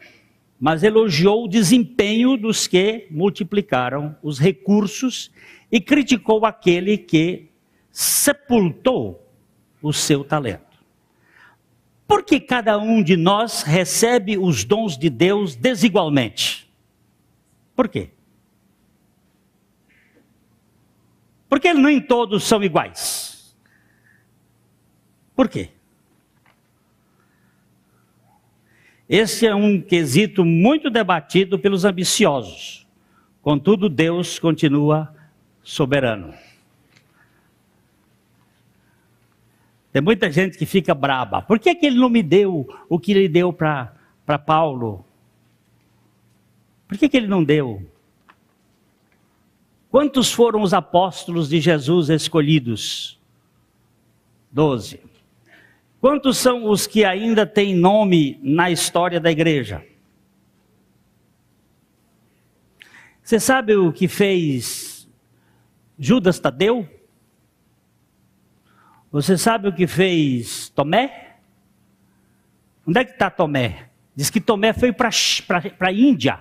[SPEAKER 1] mas elogiou o desempenho dos que multiplicaram os recursos e criticou aquele que sepultou o seu talento. Por que cada um de nós recebe os dons de Deus desigualmente? Por quê? Porque nem todos são iguais. Por quê? Esse é um quesito muito debatido pelos ambiciosos. Contudo, Deus continua soberano. Tem muita gente que fica braba. Por que ele não me deu o que ele deu para Paulo? Por que ele não deu? Quantos foram os apóstolos de Jesus escolhidos? 12. Quantos são os que ainda têm nome na história da igreja? Você sabe o que fez Judas Tadeu? Você sabe o que fez Tomé? Onde é que está Tomé? Diz que Tomé foi para a Índia.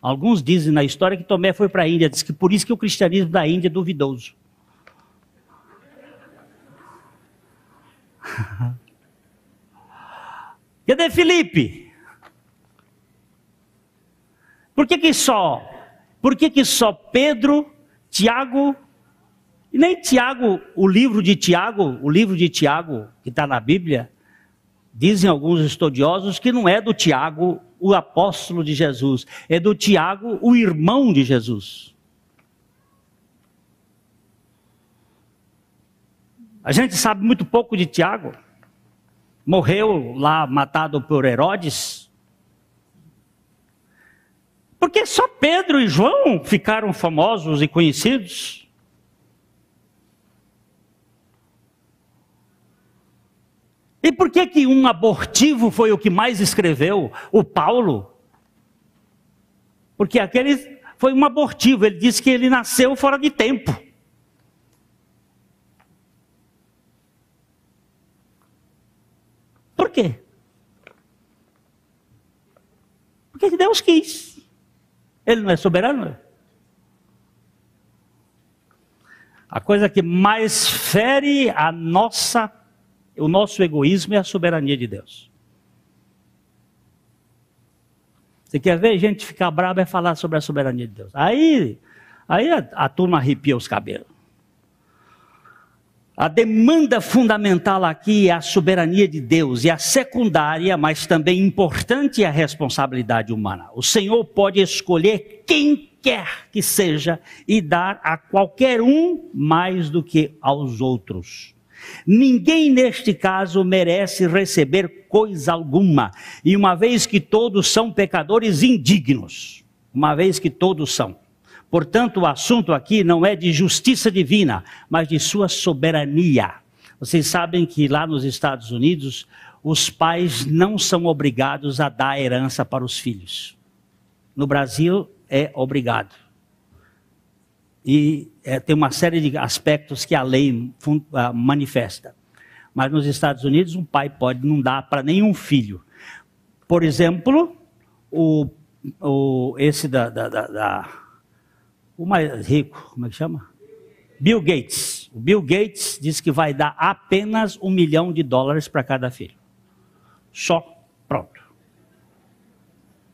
[SPEAKER 1] Alguns dizem na história que Tomé foi para a Índia. Diz que por isso que o cristianismo da Índia é duvidoso. Cadê Filipe? Por que só Pedro, Tiago, e nem Tiago, o livro de Tiago que está na Bíblia, dizem alguns estudiosos que não é do Tiago, o apóstolo de Jesus, é do Tiago, o irmão de Jesus. A gente sabe muito pouco de Tiago. morreu lá matado por Herodes? Porque só Pedro e João ficaram famosos e conhecidos? E por que um abortivo foi o que mais escreveu? O Paulo? Porque aquele foi um abortivo, ele disse que ele nasceu fora de tempo. Por quê? Porque Deus quis. Ele não é soberano? A coisa que mais fere o nosso egoísmo é a soberania de Deus. Você quer ver gente ficar brava e falar sobre a soberania de Deus? Aí a turma arrepia os cabelos. A demanda fundamental aqui é a soberania de Deus, e a secundária, mas também importante, é a responsabilidade humana. O Senhor pode escolher quem quer que seja e dar a qualquer um mais do que aos outros. Ninguém neste caso merece receber coisa alguma, e uma vez que todos são pecadores indignos, uma vez que todos são. Portanto, o assunto aqui não é de justiça divina, mas de sua soberania. Vocês sabem que lá nos Estados Unidos, os pais não são obrigados a dar herança para os filhos. No Brasil, é obrigado. E tem uma série de aspectos que a lei manifesta. Mas nos Estados Unidos, um pai pode não dar para nenhum filho. Por exemplo, o mais rico, como é que chama? Bill Gates. O Bill Gates disse que vai dar apenas $1 milhão para cada filho. Só, pronto.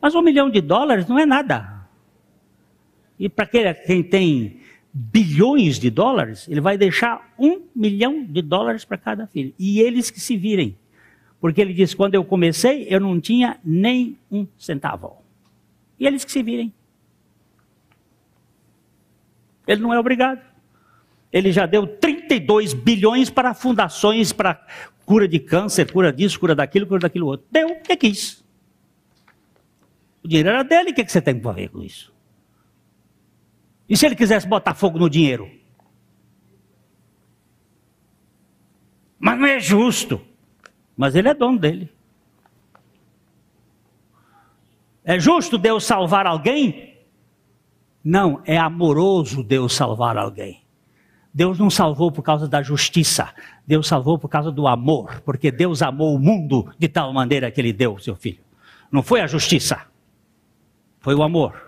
[SPEAKER 1] Mas $1 milhão não é nada. E para quem tem bilhões de dólares, ele vai deixar $1 milhão para cada filho. E eles que se virem. Porque ele disse, quando eu comecei, eu não tinha nem um centavo. E eles que se virem. Ele não é obrigado. Ele já deu 32 bilhões para fundações, para cura de câncer, cura disso, cura daquilo outro. Deu o que quis. O dinheiro era dele, o que você tem para ver com isso? E se ele quisesse botar fogo no dinheiro? Mas não é justo. Mas ele é dono dele. É justo Deus salvar alguém? Não, é amoroso Deus salvar alguém. Deus não salvou por causa da justiça. Deus salvou por causa do amor. Porque Deus amou o mundo de tal maneira que Ele deu o seu Filho. Não foi a justiça. Foi o amor.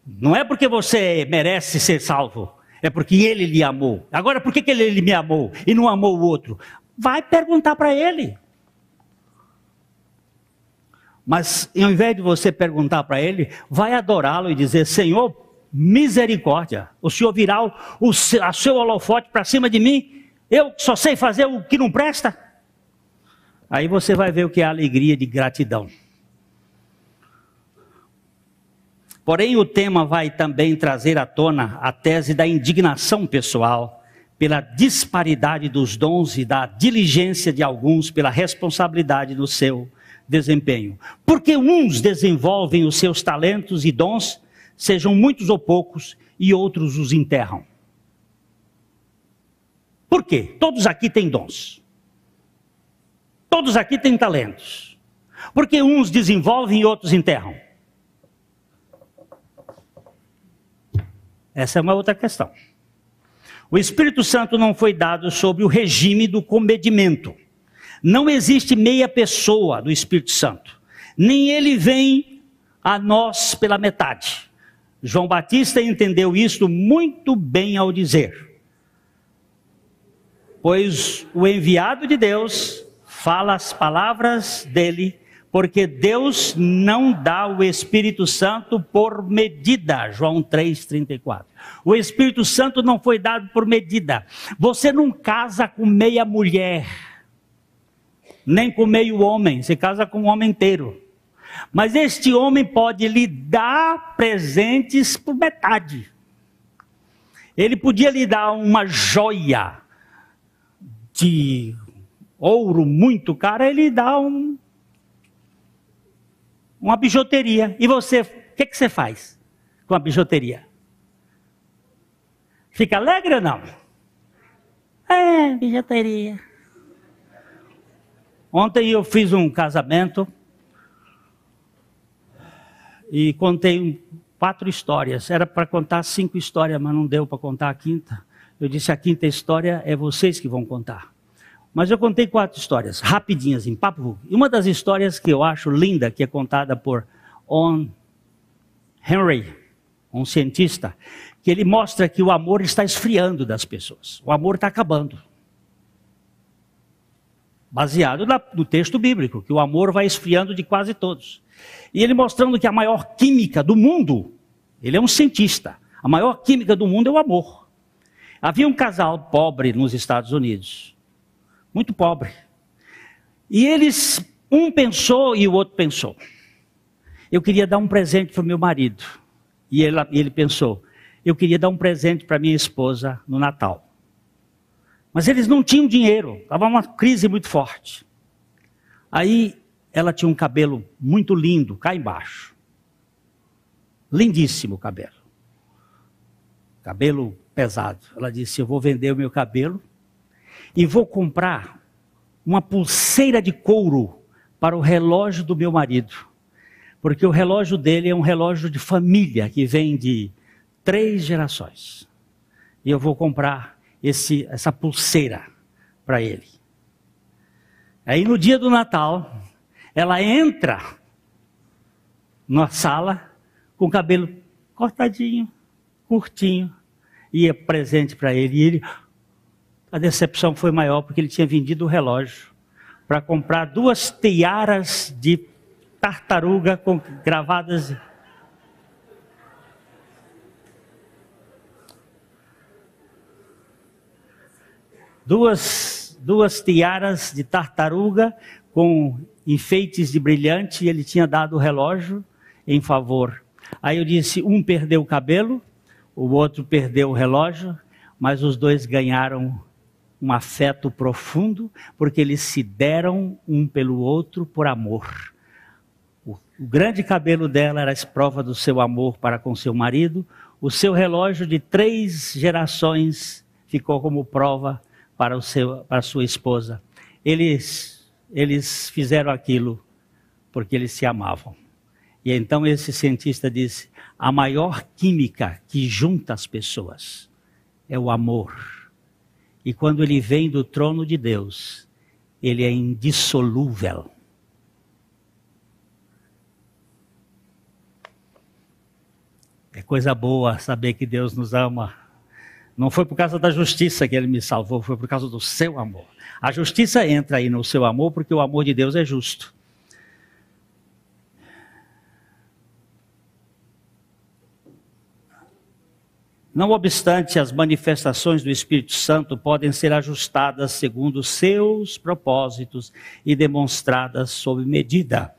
[SPEAKER 1] Não é porque você merece ser salvo. É porque Ele lhe amou. Agora, por que Ele me amou e não amou o outro? Vai perguntar para Ele. Mas, ao invés de você perguntar para Ele, vai adorá-lo e dizer, Senhor, misericórdia. O Senhor virá o seu holofote para cima de mim? Eu só sei fazer o que não presta? Aí você vai ver o que é a alegria de gratidão. Porém, o tema vai também trazer à tona a tese da indignação pessoal, pela disparidade dos dons e da diligência de alguns pela responsabilidade no seu desempenho. Porque uns desenvolvem os seus talentos e dons, sejam muitos ou poucos, e outros os enterram. Por quê? Todos aqui têm dons. Todos aqui têm talentos. Porque uns desenvolvem e outros enterram. Essa é uma outra questão. O Espírito Santo não foi dado sob o regime do comedimento. Não existe meia pessoa do Espírito Santo. Nem ele vem a nós pela metade. João Batista entendeu isso muito bem ao dizer: pois o enviado de Deus fala as palavras dele, porque Deus não dá o Espírito Santo por medida. João 3,34. O Espírito Santo não foi dado por medida. Você não casa com meia mulher, nem com meio homem, você casa com um homem inteiro. Mas este homem pode lhe dar presentes por metade. Ele podia lhe dar uma joia de ouro muito caro, ele dá uma bijuteria. E você, o que você faz com a bijuteria? Fica alegre ou não? É, bijuteria. Ontem eu fiz um casamento e contei 4 histórias. Era para contar 5 histórias, mas não deu para contar a quinta. Eu disse, a quinta história é vocês que vão contar. Mas eu contei 4 histórias, rapidinhas, em papo. E uma das histórias que eu acho linda, que é contada por On Henry, um cientista, que ele mostra que o amor está esfriando das pessoas. O amor está acabando. Baseado no texto bíblico, que o amor vai esfriando de quase todos. E ele mostrando que a maior química do mundo, ele é um cientista, a maior química do mundo é o amor. Havia um casal pobre nos Estados Unidos, muito pobre. E eles, um pensou e o outro pensou. Eu queria dar um presente para o meu marido. E ele pensou, eu queria dar um presente para minha esposa no Natal. Mas eles não tinham dinheiro, estava uma crise muito forte. Aí ela tinha um cabelo muito lindo, cá embaixo. Lindíssimo o cabelo. Cabelo pesado. Ela disse, eu vou vender o meu cabelo e vou comprar uma pulseira de couro para o relógio do meu marido. Porque o relógio dele é um relógio de família, que vem de 3 gerações. E eu vou comprar essa pulseira para ele. Aí no dia do Natal, ela entra na sala com o cabelo cortadinho, curtinho, e é presente para ele. E a decepção foi maior porque ele tinha vendido o relógio para comprar 2 tiaras de tartaruga gravadas. Duas tiaras de tartaruga com enfeites de brilhante, e ele tinha dado o relógio em favor. Aí eu disse, um perdeu o cabelo, o outro perdeu o relógio, mas os 2 ganharam um afeto profundo, porque eles se deram um pelo outro por amor. O grande cabelo dela era a prova do seu amor para com seu marido, o seu relógio de 3 gerações ficou como prova para a sua esposa. Eles fizeram aquilo porque eles se amavam. E então esse cientista disse, a maior química que junta as pessoas é o amor. E quando ele vem do trono de Deus, ele é indissolúvel. É coisa boa saber que Deus nos ama. Não foi por causa da justiça que ele me salvou, foi por causa do seu amor. A justiça entra aí no seu amor, porque o amor de Deus é justo. Não obstante, as manifestações do Espírito Santo podem ser ajustadas segundo os seus propósitos e demonstradas sob medida.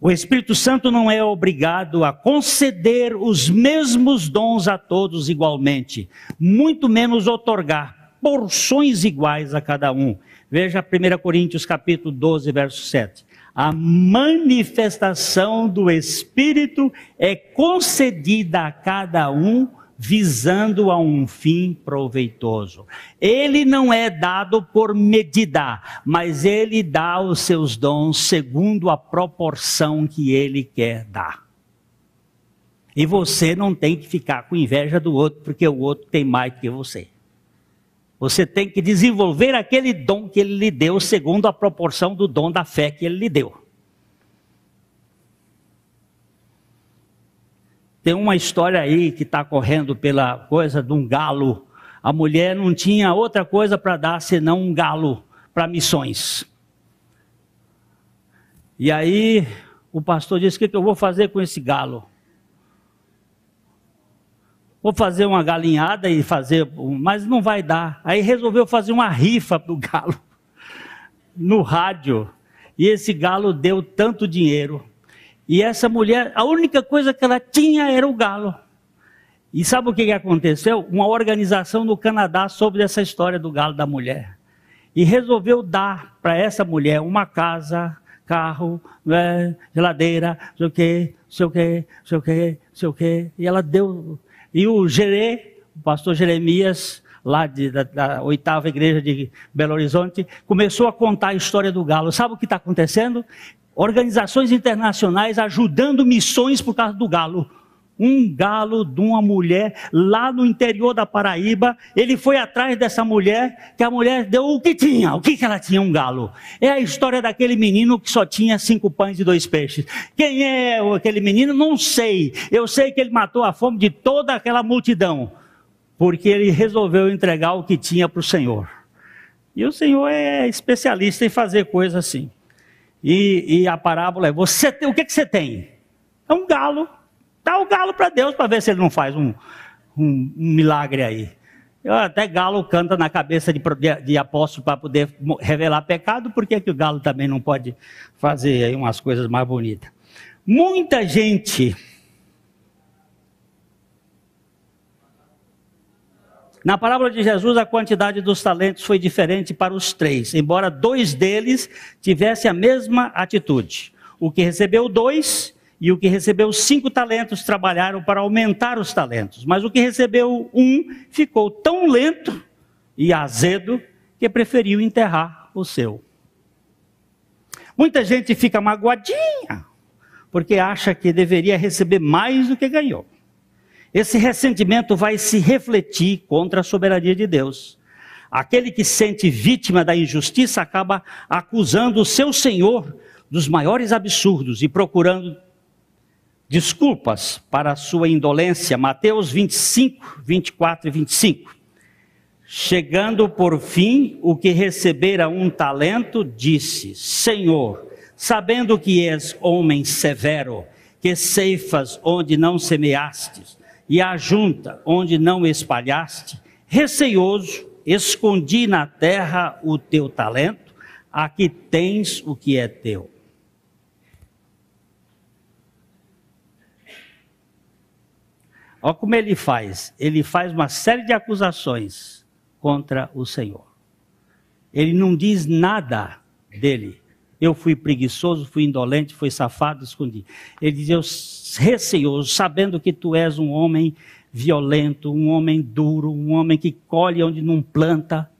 [SPEAKER 1] O Espírito Santo não é obrigado a conceder os mesmos dons a todos igualmente, muito menos outorgar porções iguais a cada um. Veja 1 Coríntios capítulo 12, verso 7. A manifestação do Espírito é concedida a cada um, visando a um fim proveitoso. Ele não é dado por medida, mas ele dá os seus dons segundo a proporção que ele quer dar. E você não tem que ficar com inveja do outro, porque o outro tem mais que você. Você tem que desenvolver aquele dom que ele lhe deu, segundo a proporção do dom da fé que ele lhe deu. Tem uma história aí que está correndo pela coisa de um galo. A mulher não tinha outra coisa para dar senão um galo para missões. E aí o pastor disse, o que eu vou fazer com esse galo? Vou fazer uma galinhada e mas não vai dar. Aí resolveu fazer uma rifa para o galo no rádio. E esse galo deu tanto dinheiro. E essa mulher, a única coisa que ela tinha era o galo. E sabe o que aconteceu? Uma organização no Canadá soube dessa história do galo da mulher. e resolveu dar para essa mulher uma casa, carro, geladeira, não sei o quê, não sei o quê, não sei o quê, não sei o quê. E ela deu. E o pastor Jeremias, lá da 8ª igreja de Belo Horizonte, começou a contar a história do galo. Sabe o que está acontecendo? Organizações internacionais ajudando missões por causa do galo. Um galo de uma mulher lá no interior da Paraíba, ele foi atrás dessa mulher, que a mulher deu o que tinha. O que ela tinha? Um galo. É a história daquele menino que só tinha 5 pães e 2 peixes. Quem é aquele menino? Não sei. Eu sei que ele matou a fome de toda aquela multidão, porque ele resolveu entregar o que tinha para o Senhor. E o Senhor é especialista em fazer coisas assim. E a parábola é, o que você tem? É um galo. Dá o galo para Deus, para ver se ele não faz um milagre aí. Até galo canta na cabeça de apóstolo para poder revelar pecado. Por que o galo também não pode fazer aí umas coisas mais bonitas? Muita gente... Na parábola de Jesus, a quantidade dos talentos foi diferente para os 3, embora 2 deles tivessem a mesma atitude. O que recebeu 2 e o que recebeu 5 talentos trabalharam para aumentar os talentos. Mas o que recebeu 1 ficou tão lento e azedo que preferiu enterrar o seu. Muita gente fica magoadinha porque acha que deveria receber mais do que ganhou. Esse ressentimento vai se refletir contra a soberania de Deus. Aquele que se sente vítima da injustiça acaba acusando o seu Senhor dos maiores absurdos e procurando desculpas para a sua indolência. Mateus 25, 24 e 25. Chegando por fim, o que recebera 1 talento, disse: Senhor, sabendo que és homem severo, que ceifas onde não semeastes, e ajunta onde não espalhaste, receioso, escondi na terra o teu talento, aqui tens o que é teu. Olha como ele faz uma série de acusações contra o Senhor. Ele não diz nada dele. Eu fui preguiçoso, fui indolente, fui safado, escondi. Ele diz, eu receoso, sabendo que tu és um homem violento, um homem duro, um homem que colhe onde não planta.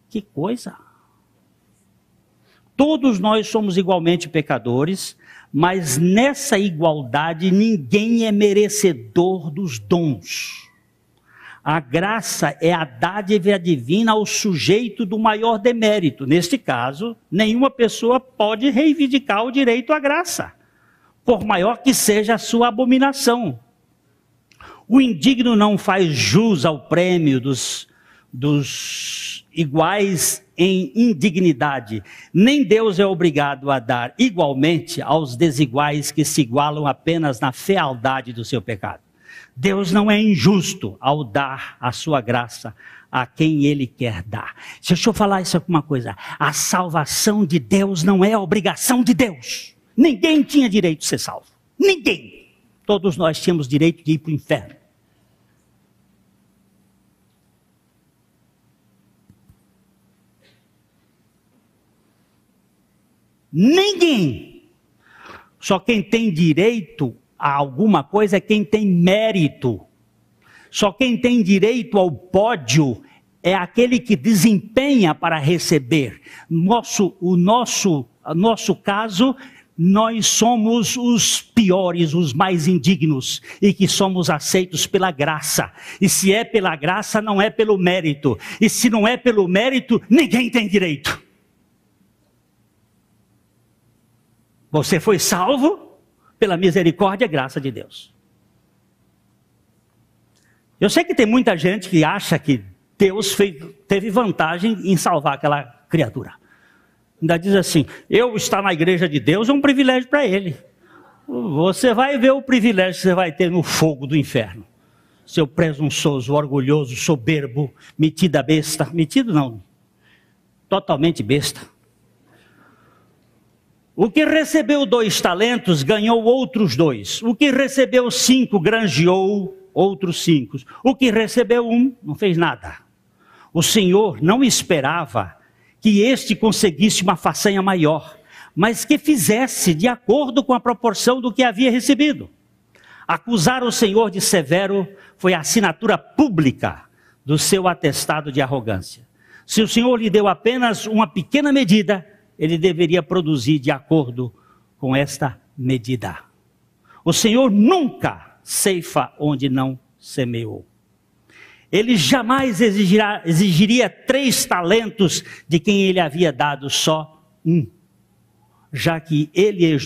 [SPEAKER 1] Que coisa! Todos nós somos igualmente pecadores, mas nessa igualdade ninguém é merecedor dos dons. A graça é a dádiva divina ao sujeito do maior demérito. Neste caso, nenhuma pessoa pode reivindicar o direito à graça, por maior que seja a sua abominação. O indigno não faz jus ao prêmio dos iguais em indignidade. Nem Deus é obrigado a dar igualmente aos desiguais que se igualam apenas na fealdade do seu pecado. Deus não é injusto ao dar a sua graça a quem Ele quer dar. Deixa eu falar isso aqui uma coisa. A salvação de Deus não é a obrigação de Deus. Ninguém tinha direito de ser salvo. Ninguém. Todos nós tínhamos direito de ir para o inferno. Ninguém. Só quem tem direito a alguma coisa é quem tem mérito. Só quem tem direito ao pódio é aquele que desempenha para receber. No nosso caso, nós somos os piores, os mais indignos, e que somos aceitos pela graça. E se é pela graça, não é pelo mérito. E se não é pelo mérito, ninguém tem direito. Você foi salvo pela misericórdia e graça de Deus. Eu sei que tem muita gente que acha que Deus teve vantagem em salvar aquela criatura. Ainda diz assim, eu estar na igreja de Deus é um privilégio para ele. Você vai ver o privilégio que você vai ter no fogo do inferno. Seu presunçoso, orgulhoso, soberbo, metida besta. Metido não, totalmente besta. O que recebeu 2 talentos, ganhou outros 2. O que recebeu 5, granjeou outros 5. O que recebeu 1, não fez nada. O Senhor não esperava que este conseguisse uma façanha maior, mas que fizesse de acordo com a proporção do que havia recebido. Acusar o Senhor de severo foi a assinatura pública do seu atestado de arrogância. Se o Senhor lhe deu apenas uma pequena medida, ele deveria produzir de acordo com esta medida. O Senhor nunca ceifa onde não semeou. Ele jamais exigiria 3 talentos de quem ele havia dado só 1, já que ele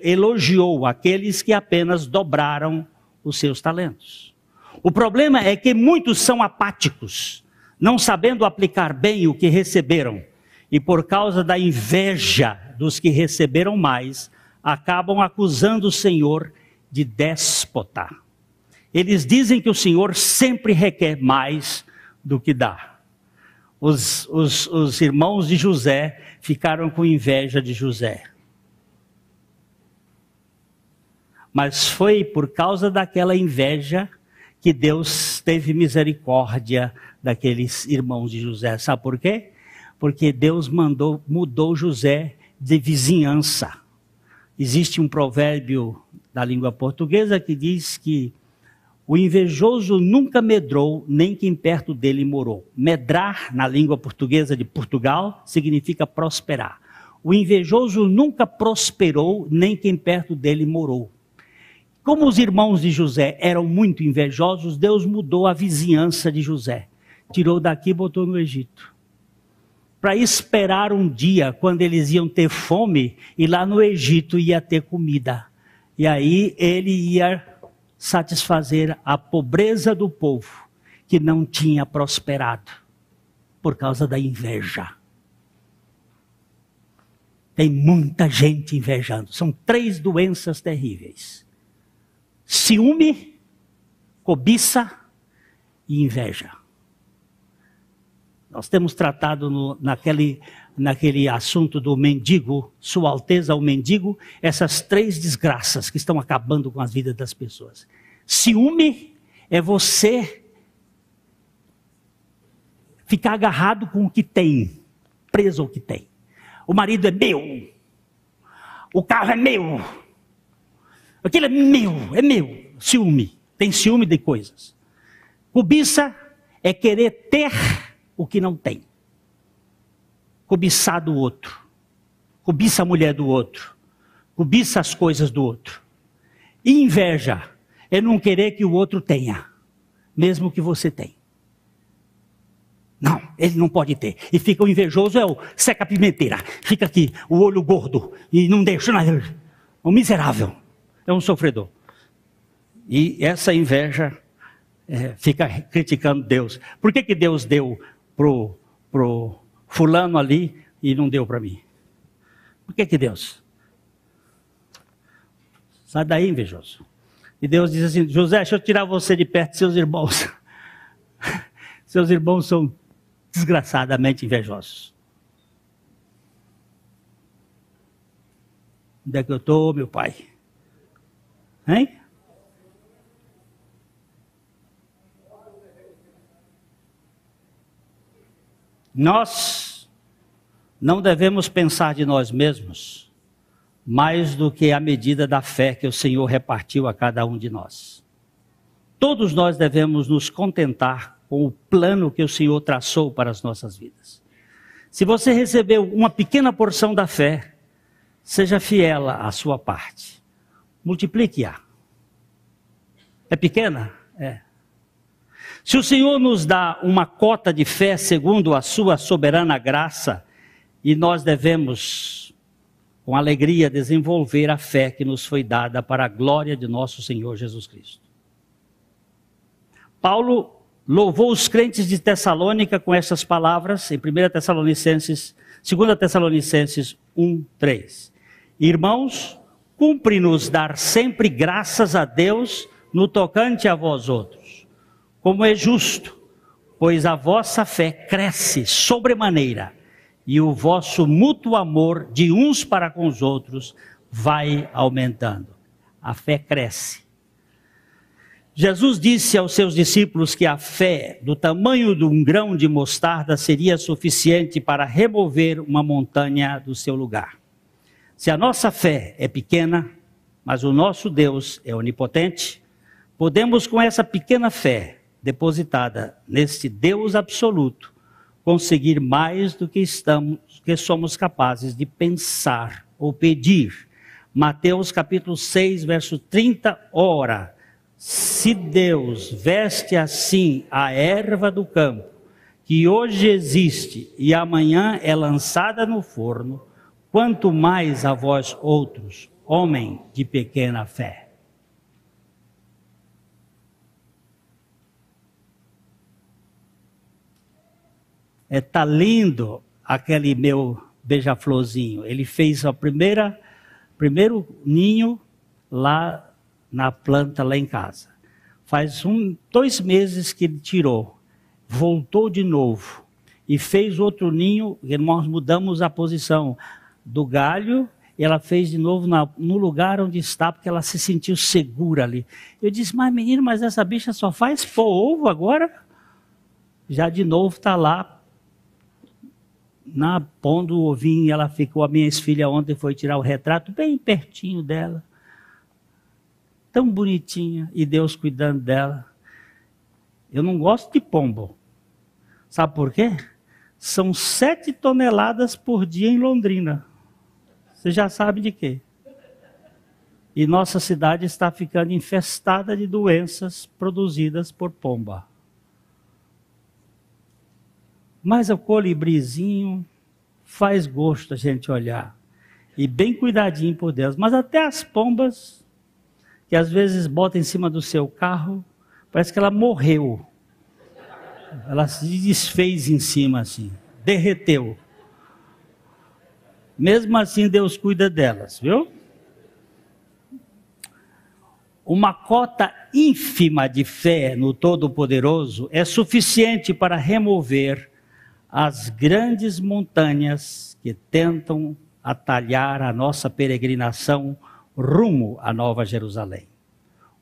[SPEAKER 1] elogiou aqueles que apenas dobraram os seus talentos. O problema é que muitos são apáticos, não sabendo aplicar bem o que receberam, e por causa da inveja dos que receberam mais, acabam acusando o Senhor de déspota. Eles dizem que o Senhor sempre requer mais do que dá. Os irmãos de José ficaram com inveja de José. Mas foi por causa daquela inveja que Deus teve misericórdia daqueles irmãos de José. Sabe por quê? Porque Deus mudou José de vizinhança. Existe um provérbio da língua portuguesa que diz que o invejoso nunca medrou, nem quem perto dele morou. Medrar, na língua portuguesa de Portugal, significa prosperar. O invejoso nunca prosperou, nem quem perto dele morou. Como os irmãos de José eram muito invejosos, Deus mudou a vizinhança de José. Tirou daqui e botou no Egito. Para esperar um dia, quando eles iam ter fome, e lá no Egito ia ter comida. E aí ele ia satisfazer a pobreza do povo, que não tinha prosperado, por causa da inveja. Tem muita gente invejando. São 3 doenças terríveis: ciúme, cobiça e inveja. Nós temos tratado naquele assunto do mendigo, Sua Alteza o mendigo, essas 3 desgraças que estão acabando com as vidas das pessoas. Ciúme é você ficar agarrado com o que tem, preso ao que tem. O marido é meu, o carro é meu, aquilo é meu. Ciúme, tem ciúme de coisas. Cobiça é querer ter o que não tem. Cobiçar do outro. Cobiça a mulher do outro. Cobiça as coisas do outro. E inveja é não querer que o outro tenha, mesmo que você tem. Não, ele não pode ter. E fica o invejoso, é o seca-pimenteira. Fica aqui, o olho gordo, e não deixa nada. Um miserável, é um sofredor. E essa inveja fica criticando Deus. Por que Deus deu pro fulano ali e não deu para mim? Por que Deus? Sai daí, invejoso. E Deus diz assim: José, deixa eu tirar você de perto de seus irmãos. Seus irmãos são desgraçadamente invejosos. Onde é que eu estou, meu pai? Hein? Nós não devemos pensar de nós mesmos mais do que a medida da fé que o Senhor repartiu a cada um de nós. Todos nós devemos nos contentar com o plano que o Senhor traçou para as nossas vidas. Se você recebeu uma pequena porção da fé, seja fiel à sua parte. Multiplique-a. É pequena? É. Se o Senhor nos dá uma cota de fé segundo a sua soberana graça, e nós devemos, com alegria, desenvolver a fé que nos foi dada para a glória de nosso Senhor Jesus Cristo. Paulo louvou os crentes de Tessalônica com essas palavras, em 2 Tessalonicenses 1:3. Irmãos, cumpre-nos dar sempre graças a Deus no tocante a vós outros, como é justo, pois a vossa fé cresce sobremaneira, e o vosso mútuo amor de uns para com os outros vai aumentando. A fé cresce. Jesus disse aos seus discípulos que a fé do tamanho de um grão de mostarda seria suficiente para remover uma montanha do seu lugar. Se a nossa fé é pequena, mas o nosso Deus é onipotente, podemos com essa pequena fé depositada neste Deus absoluto conseguir mais do que somos capazes de pensar ou pedir. Mateus capítulo 6, verso 30, ora, se Deus veste assim a erva do campo, que hoje existe e amanhã é lançada no forno, quanto mais a vós outros, homem de pequena fé. Tá lindo aquele meu beija-florzinho. Ele fez o primeiro ninho lá na planta, lá em casa. Faz 2 meses que ele tirou. Voltou de novo. E fez outro ninho, e nós mudamos a posição do galho, e ela fez de novo no lugar onde está, porque ela se sentiu segura ali. Eu disse, mas menino, mas essa bicha só faz pôr ovo agora? Já de novo está lá, pondo o ovinho, e ela ficou, a minha filha ontem foi tirar o retrato bem pertinho dela, tão bonitinha, e Deus cuidando dela. Eu não gosto de pombo, sabe por quê? São 7 toneladas por dia em Londrina, você já sabe de quê? E nossa cidade está ficando infestada de doenças produzidas por pomba. Mas o colibrizinho faz gosto a gente olhar. E bem cuidadinho por Deus. Mas até as pombas, que às vezes botam em cima do seu carro, parece que ela morreu. Ela se desfez em cima assim, derreteu. Mesmo assim Deus cuida delas, viu? Uma cota ínfima de fé no Todo-Poderoso é suficiente para remover as grandes montanhas que tentam atalhar a nossa peregrinação rumo à Nova Jerusalém,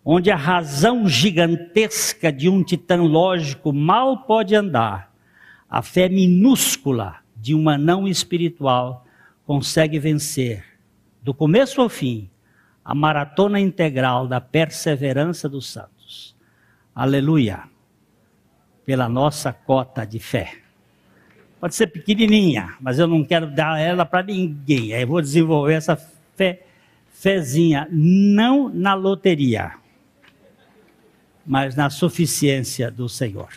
[SPEAKER 1] onde a razão gigantesca de um titã lógico mal pode andar, a fé minúscula de um anão espiritual consegue vencer, do começo ao fim, a maratona integral da perseverança dos santos. Aleluia! Pela nossa cota de fé. Pode ser pequenininha, mas eu não quero dar ela para ninguém. Eu vou desenvolver essa fezinha, não na loteria, mas na suficiência do Senhor.